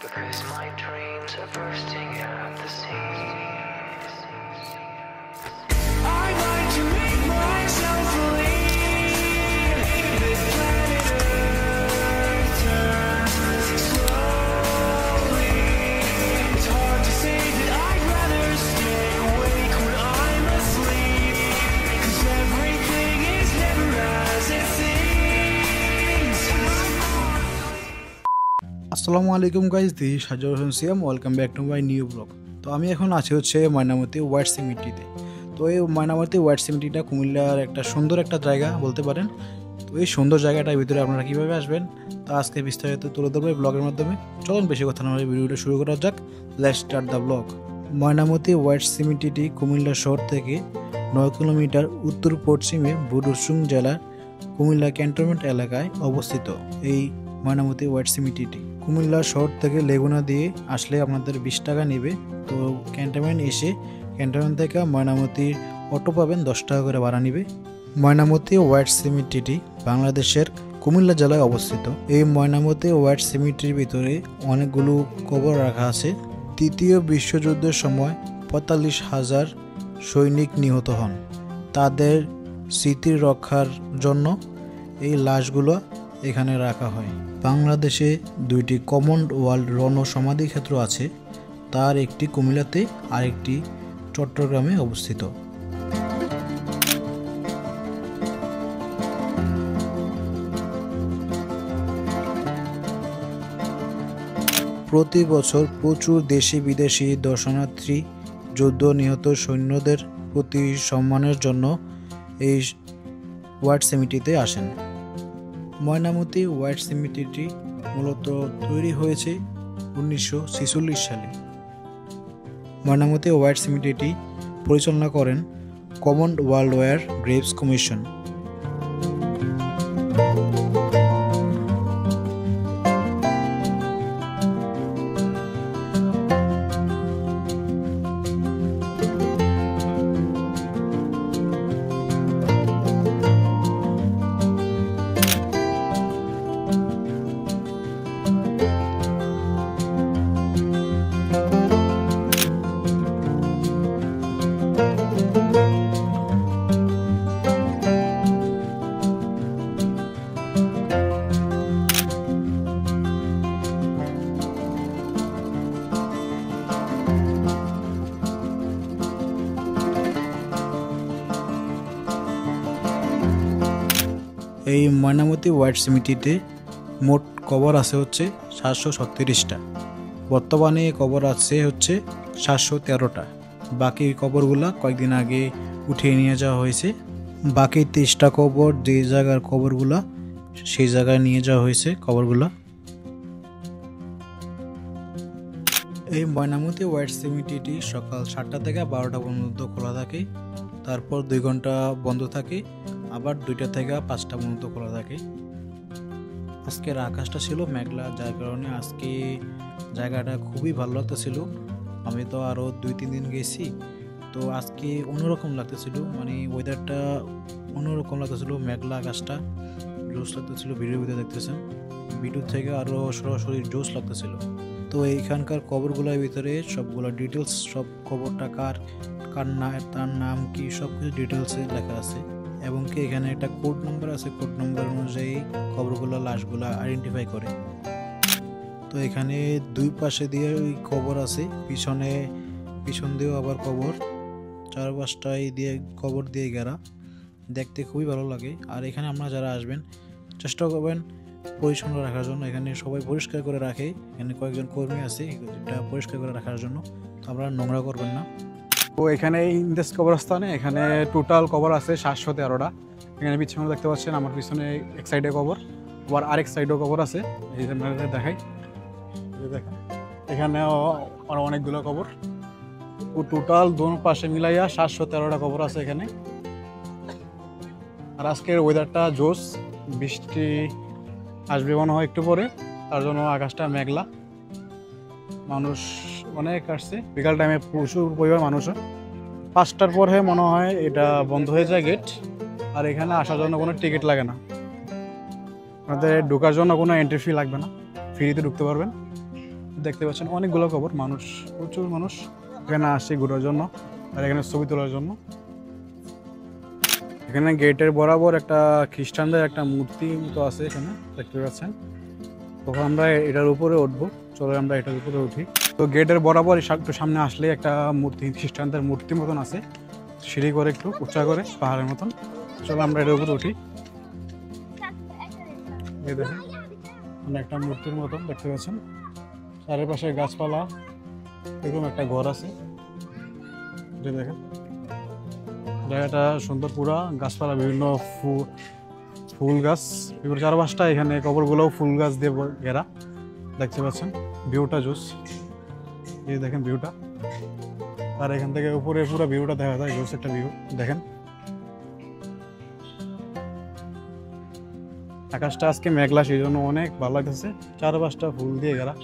Because my dreams are bursting at the seams. I'd like to make myself believe this planet Earth turns slowly. It's hard to say that I'd rather stay awake when I'm asleep. 'Cause everything is never as it seems. আসসালামু আলাইকুম guys, this is Sajor Hossain Siam. Welcome back to my new blog. তো আমি এখন আছি হচ্ছে Mainamati white সিমেট্রিতে। তো এই Mainamati white সিমেট্রিটা কুমিল্লার একটা সুন্দর একটা জায়গা বলতে পারেন। তো এই সুন্দর জায়গাটার ভিতরে আপনারা কীভাবে আসবেন তা আজকে বিস্তারিত তুলে ধরবো এই ব্লগের মাধ্যমে। চলুন বেশি কথা না বলে ভিডিওটা শুরু করা যাক। Let's start the blog. Mainamati white সিমেট্রিটি কুমিল্লা শহর থেকে 9 কিলোমিটার উত্তর পশ্চিমে বুড়ুসুং জেলার কুমিল্লা ক্যান্টনমেন্ট এলাকায় অবস্থিত। এই ময়নামতি হোয়াইট সিমেট্রিটি কুমিল্লা শহর থেকে লেগুনা দিয়ে আসলে আপনাদের 20 টাকা নেবে। তো ক্যান্টনমেন্ট এসে ক্যান্টনমেন্ট থেকে ময়নামতির অটো পাবেন, 10 টাকা করে ভাড়া নেবে। ময়নামতি হোয়াইট সিমেট্রিটি বাংলাদেশের কুমিল্লা জেলায় অবস্থিত। এই ময়নামতি হোয়াইট সিমেট্রির ভিতরে অনেকগুলো কবর রাখা আছে। তৃতীয় বিশ্বযুদ্ধের সময় 45,000 সৈনিক নিহত হন। তাদের স্মৃতি রক্ষার জন্য এই লাশগুলো এখানে রাখা হয়। বাংলাদেশে 2টি কমনওয়েলথ রণ সমাধি ক্ষেত্র আছে, তার একটি কুমিল্লাতে আর একটি চট্টগ্রামে অবস্থিত। প্রতি বছর প্রচুর দেশি বিদেশি দর্শনার্থী যুদ্ধ নিহত সৈন্যদের প্রতি সম্মানের জন্য এই হোয়াইট সিমেট্রিতে আসেন। ময়নামতি হোয়াইট সিমেট্রিটি মূলত তৈরি হয়েছে 1946 সালে। ময়নামতি হোয়াইট সিমেট্রিটি পরিচালনা করেন কমনওয়েলথ ওয়ার গ্রেভস কমিশন। এই ময়নামতি হোয়াইট সিমেট্রিতে মোট কবর আছে হচ্ছে 736টা। বর্তমানে কবর আছে হচ্ছে 713টা। বাকি কবরগুলা কয়েকদিন আগে উঠিয়ে নিয়ে যাওয়া হয়েছে। বাকি 30টা কবর যে জায়গার কবরগুলা সেই জায়গায় নিয়ে যাওয়া হয়েছে কবরগুলা। এই ময়নামতি হোয়াইট সিমেট্রিটি সকাল 7টা থেকে 12টা পর্যন্ত খোলা থাকে, তারপর 2 ঘন্টা বন্ধ থাকে, আবার 2টা থেকে 5টা পর্যন্ত খোলা থাকে। আজকের আকাশটা ছিল মেঘলা, যার কারণে আজকে জায়গাটা খুবই ভালো লাগতেছিল। আমি তো আরও 2-3 দিন গেছি, তো আজকে অন্যরকম লাগতেছিল, মানে ওয়েদারটা অন্যরকম লাগতেছিল। মেঘলা আকাশটা জোস লাগতেছিল, ভিডিওর ভিতরে দেখতেছেন, ভিডিও থেকে আরও সরাসরি জোস লাগতেছিল। তো এইখানকার কবরগুলোর ভিতরে সবগুলো ডিটেলস, সব কবরটা কার না, তার নাম কি, সব কিছু ডিটেলসে লেখা আছে। এবং কি এখানে একটা কোড নাম্বার আছে, কোড নাম্বার অনুযায়ী কবরগুলো লাশগুলো আইডেন্টিফাই করে। তো এখানে 2 পাশে দিয়ে ওই কবর আছে, পিছন দিয়েও আবার কবর, 4-5টাই দিয়ে কবর দিয়ে ঘেরা। দেখতে খুবই ভালো লাগে। আর এখানে আপনারা যারা আসবেন চেষ্টা করবেন পরিচ্ছন্ন রাখার জন্য। এখানে সবাই পরিষ্কার করে রাখে, এখানে কয়েকজন কর্মী আছে এটা পরিষ্কার করে রাখার জন্য। তো আপনারা নোংরা করবেন না। তো এখানে ইন্দেশ কবরস্থানে এখানে টোটাল কবর আছে 713টা। এখানে পিছনে দেখতে পাচ্ছেন, আমার পিছনে এক সাইডে কবর, আবার আরেক সাইডেও কবর আছে। এই যে দেখাই, দেখেন এখানেও আরও অনেকগুলো কবর। টোটাল 2 পাশে মিলাইয়া 713টা কবর আছে এখানে। আর আজকের ওয়েদারটা জোস, বৃষ্টি আসবে মনে হয় একটু পরে, তার জন্য আকাশটা মেঘলা। মানুষ অনেক আসছে, বিকাল টাইমে প্রচুর পরিমাণ মানুষ। 5টার পরে মনে হয় এটা বন্ধ হয়ে যায় গেট। আর এখানে আসার জন্য কোনো টিকিট লাগে না, আপনাদের ঢোকার জন্য কোনো এন্ট্রি ফি লাগবে না, ফ্রিতে ঢুকতে পারবেন। দেখতে পাচ্ছেন অনেকগুলো কবর, মানুষ প্রচুর মানুষ এখানে আসে ঘোরার জন্য আর এখানে ছবি তোলার জন্য। এখানে গেটের বরাবর একটা খ্রিস্টানদের একটা মূর্তি মতো আছে এখানে দেখতে পাচ্ছেন। তখন আমরা এটার উপরে উঠবো, চলো আমরা এটার উপরে উঠি। তো গেটের বরাবর একটু সামনে আসলে একটা মূর্তি, খ্রিস্টানদের মূর্তি মতন আছে, সিঁড়ি করে একটু উঁচা করে পাহাড়ের মতন। চলো আমরা এটার উপরে উঠি। এই দেখেন একটা মূর্তির মতন দেখতে পাচ্ছেন, চারিপাশে গাছপালা, এরকম একটা ঘর আছে। দেখেন জায়গাটা সুন্দর, পুরা গাছপালা, বিভিন্ন ফুল গাছ, বিভিন্ন চারপাশটা এখানে কবরগুলোও ফুল গাছ দিয়ে ঘেরা দেখতে পাচ্ছেন। ভিউটা জোস, এই দেখেন ভিউটা, আর এখান থেকে উপরে পুরো ভিউটা দেখা যায়, জোস একটা ভিউ। দেখেন আকাশটা আজকে মেঘলা, সেই জন্য অনেক ভালো লাগতেছে, চারপাশটা ফুল দিয়ে ঘেরা।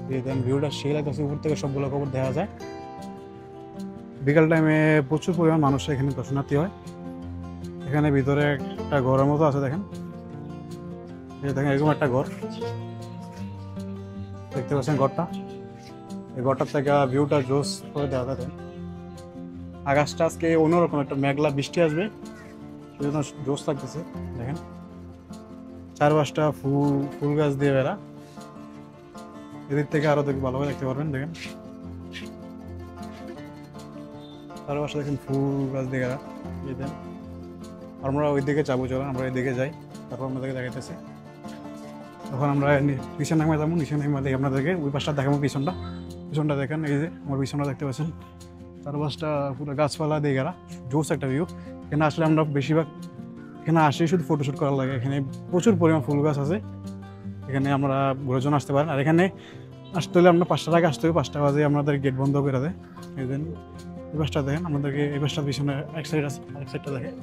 দেখেন ভিউটা সেই লাগতেছে, উপর থেকে সবগুলো কবর দেখা যায়। বিকাল টাইমে প্রচুর পরিমাণ মানুষ এখানে দর্শনার্থী হয়। এখানে ভিতরে একটা ঘরের মতো আছে, দেখেন এই দেখেন এরকম একটা ঘর দেখতে পাচ্ছেন। ঘরটা, এই ঘরটার থেকে ভিউটা জোস করে দেখা যায়। আকাশটা আজকে অন্যরকম, একটা মেঘলা, বৃষ্টি আসবে সেই জন্য জোস লাগতেছে। দেখেন চারপাশটা ফুল গাছ দিয়ে বেড়া, এদিক থেকে আরো ভালোভাবে দেখতে পারবেন। দেখেন চারপাশে দেখেন ফুল গাছ দিয়ে বেড়া। দেখেন আমরা ওই দিকে যাবো, চলো আমরা এদিকে যাই, তারপর আপনাদেরকে দেখাইতেছি। তখন আমরা পিছনে নামে যাবো, নিচে নামে দেখি আপনাদেরকে ওই পাশটা দেখাবো। পিছনটা দেখেন, এই যে আমার পিছনটা দেখতে পাচ্ছেন, চারপাশটা পুরো গাছপালা দিয়ে ঘেরা, জোস একটা ভিউ। এখানে আসলে আমরা বেশিরভাগ এখানে আসি শুধু ফটোশ্যুট করার লাগে। এখানে প্রচুর পরিমাণ ফুল গাছ আছে, এখানে আমরা ঘোরার জন্য আসতে পারেন। আর এখানে আসতে হলে আমরা 5টার আগে আসতে হবে, 5টা বাজে আমাদের গেট বন্ধ করে দেয়। এই দিন এই পাশটা দেখেন আমাদেরকে, এই পাশটার পিছনে এক সাইড আছে, আরেক সাইডটা দেখেন,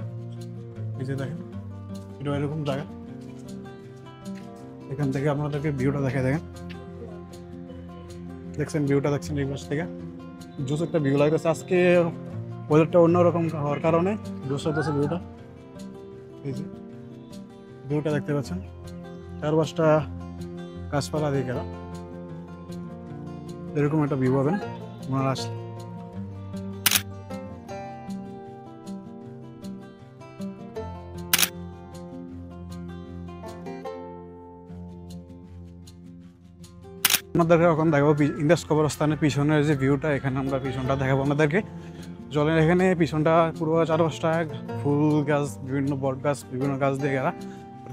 এই যে দেখেন এটা এরকম জায়গা। এখান থেকে আপনাদেরকে ভিউটা দেখে, দেখেন দেখছেন ভিউটা, দেখছেন এই পাশ থেকে জোস একটা ভিউ লাগতেছে। আজকে ওয়েদারটা অন্যরকম হওয়ার কারণে জোস লাগতেছে ভিউটা। এই যে ভিউটা দেখতে পাচ্ছেন, চারপাশটা গাছপালা দিয়ে ঘেরা, এরকম একটা ভিউ পাবেন আপনারা আসলে। আপনাদেরকে এখন দেখাবো ইন্দাস কবরস্থানের পিছনের যে ভিউটা, এখানে আমরা পিছনটা দেখাবো আপনাদেরকে। জলের এখানে পিছনটা পুরো চারপাশটা ফুল গাছ, বিভিন্ন বট গাছ, বিভিন্ন গাছ দিয়ে ঘেরা।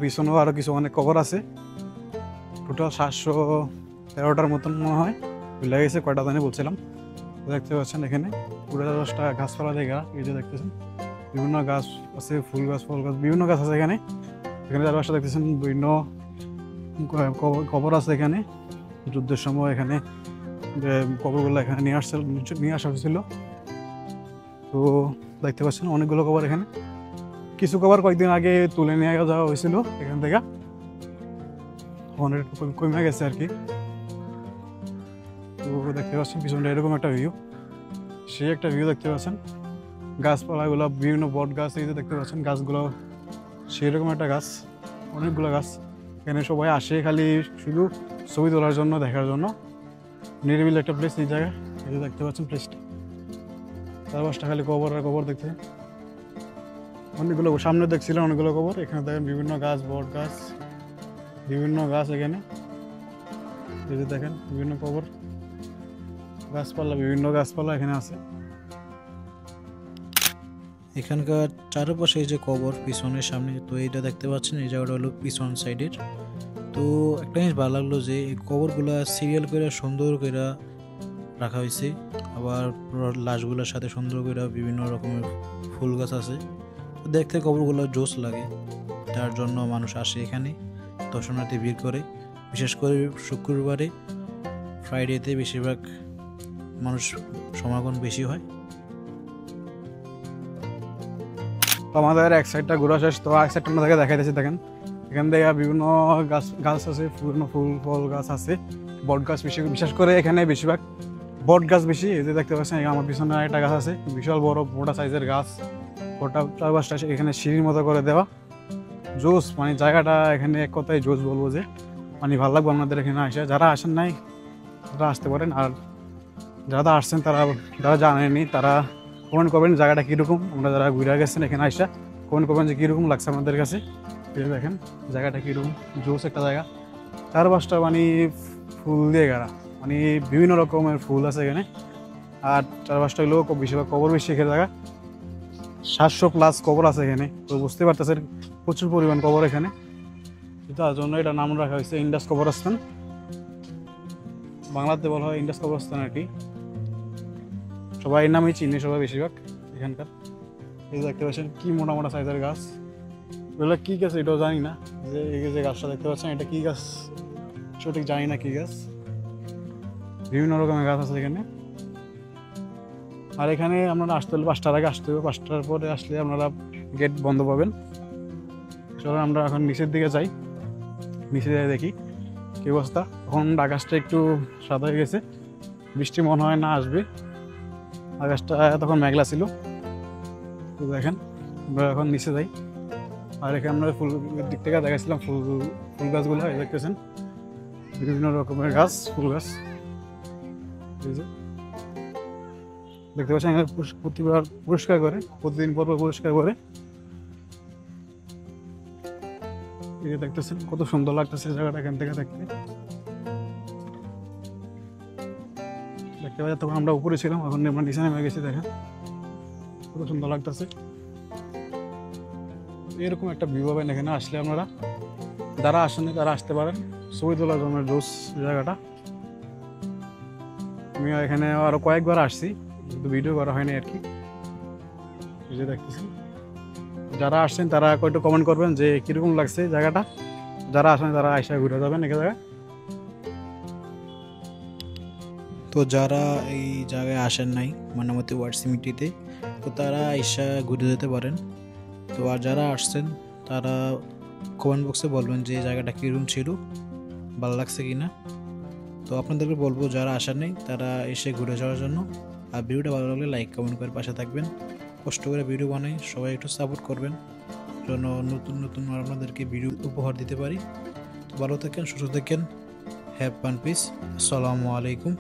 পিছনেও আরও কিছু অনেক কবর আছে, টোটাল 713টার মতন মনে হয়, ভুলে গেছে কয়টা জানি বলছিলাম। দেখতে পাচ্ছেন এখানে পুরো চারপাশটা গাছপালা দিয়ে ঘেরা, এই যে দেখতেছেন বিভিন্ন গাছ আছে, ফুল গাছ, ফল গাছ, বিভিন্ন গাছ আছে এখানে। এখানে চারপাশটা দেখতেছেন বিভিন্ন কবর আছে এখানে। যুদ্ধের সময় এখানে কবরগুলো এখানে নিয়ে আসা হয়েছিল। তো দেখতে পাচ্ছেন অনেকগুলো কবর এখানে, কিছু কবর কয়েকদিন আগে তুলে নিয়ে যাওয়া হয়েছিল এখান থেকে, অনেক কমে গেছে আর কি। তো দেখতে পাচ্ছেন পিছনটা এরকম একটা ভিউ, সেই একটা ভিউ দেখতে পাচ্ছেন। গাছপালাগুলো বিভিন্ন বট গাছ, এই যে দেখতে পাচ্ছেন গাছগুলো সেরকম একটা গাছ, অনেকগুলো গাছ। এখানে সবাই আসে খালি শুধু ছবি তোলার জন্য, দেখার জন্য। নিরিবিলি একটা প্লেস এই জায়গায়, এই যে দেখতে পাচ্ছেন প্লেসটা, চারপাশটা খালি কবর আর কবর দেখতে। অনেকগুলো সামনে দেখছিলেন অনেকগুলো কবর, এখানে দেখেন বিভিন্ন গাছ, বট গাছ, বিভিন্ন গাছ এখানে, এই যে দেখেন বিভিন্ন কবর, গাছপালা, বিভিন্ন গাছপালা এখানে আছে। এখানকার চারপাশে এই যে কবর পিছনের সামনে, তো এইটা দেখতে পাচ্ছেন, এই জায়গাটা হলো পিছন সাইডের। তো একটা জিনিস ভালো লাগলো যে এই কবরগুলা সিরিয়াল করে সুন্দর করে রাখা হয়েছে, আবার লাশগুলোর সাথে সুন্দর করে বিভিন্ন রকমের ফুল গাছ আছে। তো দেখতে কবরগুলো জোস লাগে, তার জন্য মানুষ আসে এখানে, দর্শনার্থী ভিড় করে। বিশেষ করে শুক্রবারে, ফ্রাইডেতে বেশিরভাগ মানুষ সমাগম বেশি হয়। আমাদের এক সাইডটা ঘোরা শেষ, তো এক সাইডটা আপনাদেরকে দেখাইতেছি। দেখেন এখান থেকে বিভিন্ন গাছ আছে, বিভিন্ন ফুল ফল গাছ আছে, বট গাছ বেশি, বিশেষ করে এখানে বেশিরভাগ বট গাছ বেশি। এই যে দেখতে পাচ্ছেন আমার পিছনে একটা গাছ আছে, বিশাল বড় মোটা সাইজের গাছ, ওটা চারপাশটা এখানে সিঁড়ির মতো করে দেওয়া, জোস। মানে জায়গাটা এখানে এক কথায় জোস বলবো যে, মানে ভালো লাগবে আপনাদের এখানে আসে। যারা আসেন নাই তারা আসতে পারেন। আর যারা আসছেন যারা জানেননি তারা কমেন্ট করবেন জায়গাটা কীরকম। আমরা যারা ঘুরে গেছেন এখানে আইসা কমেন্ট করবেন যে কীরকম লাগছে আমাদের কাছে। দেখেন জায়গাটা কীরকম জোস একটা জায়গা। চারপাশটা মানে ফুল দিয়ে গাড়া, মানে বিভিন্ন রকমের ফুল আছে এখানে। আর চারপাশটা হলো বেশিরভাগ কবর বেশি এখানে জায়গা। 700+ কবর আছে এখানে। তো বুঝতে পারতেছেন প্রচুর পরিমাণ কবর এখানে। তার জন্য এটা নাম রাখা হয়েছে ইন্ডাস কবরস্থান। বাংলাতে বলা হয় ইন্ডাস কবরস্থান আর কি। সবাই এর নামেই চিনে সবাই বেশিরভাগ এখানকার। এই দেখতে পাচ্ছেন কি মোটা মোটা সাইজের গাছ। এগুলো কী গাছ এটাও জানি না। যে এই যে গাছটা দেখতে পাচ্ছেন এটা কী গাছ সঠিক জানি না কী গাছ। বিভিন্ন রকমের গাছ আছে এখানে। আর এখানে আপনারা আসতে হলে 5টার আগে আসতে হবে। 5টার পরে আসলে আপনারা গেট বন্ধ পাবেন। চলো আমরা এখন নিচের দিকে যাই, নিচে যাই দেখি কী অবস্থা। এখন আকাশটা একটু সাদা হয়ে গেছে, বৃষ্টি মনে হয় না আসবে। আকাশটা তখন মেঘলা ছিল। তো দেখেন আমরা এখন নিচে যাই। আর এখানে আমরা ফুল দিক থেকে দেখাচ্ছিলাম ফুল গাছগুলো দেখতেছেন বিভিন্ন রকমের গাছ, ফুল গাছ দেখতে পাচ্ছেন। এখানে প্রতিবার পরিষ্কার করে, প্রতিদিন পর পরিষ্কার করে। এই যে দেখতেছেন কত সুন্দর লাগতেছে জায়গাটা এখান থেকে দেখতে। দেখতে পাচ্ছি তখন আমরা উপরে ছিলাম, এখন আমরা নিচে নেমে গেছি। দেখেন কত সুন্দর লাগতেছে। এরকম একটা ভিউ পাবেন এখানে আসলে। আপনারা যারা আসেনি তারা আসতে পারেন। ছবি তোলার জন্য জোস জায়গাটা। আমি এখানে আরো কয়েকবার আসছি কিন্তু ভিডিও করা হয়নি আর কি। এই যে দেখতেছেন যারা আসছেন তারা একটু কমেন্ট করবেন যে কিরকম লাগছে জায়গাটা। যারা আসেন তারা আইসা ঘুরে যাবেন এখানে জায়গায়। তো যারা এই জায়গায় আসেন নাই ময়নামতি ওয়ার্ড সিমিটিতে, তো তারা আইসা ঘুরে যেতে পারেন। তো আর যারা আসছেন তারা কমেন্ট বক্সে বলবেন যে এই জায়গাটা কীরকম ছিল, ভালো লাগছে কি না। তো আপনাদেরকে বলবো যারা আসেন নাই তারা এসে ঘুরে যাওয়ার জন্য। আর ভিডিওটা ভালো লাগলে লাইক কমেন্ট করে পাশে থাকবেন। কষ্ট করে ভিডিও বানাই, সবাই একটু সাপোর্ট করবেন যেন নতুন নতুন আপনাদেরকে ভিডিও উপহার দিতে পারি। তো ভালো থাকেন, সুস্থ থাকেন। Have fun, piece. আসসালামু আলাইকুম।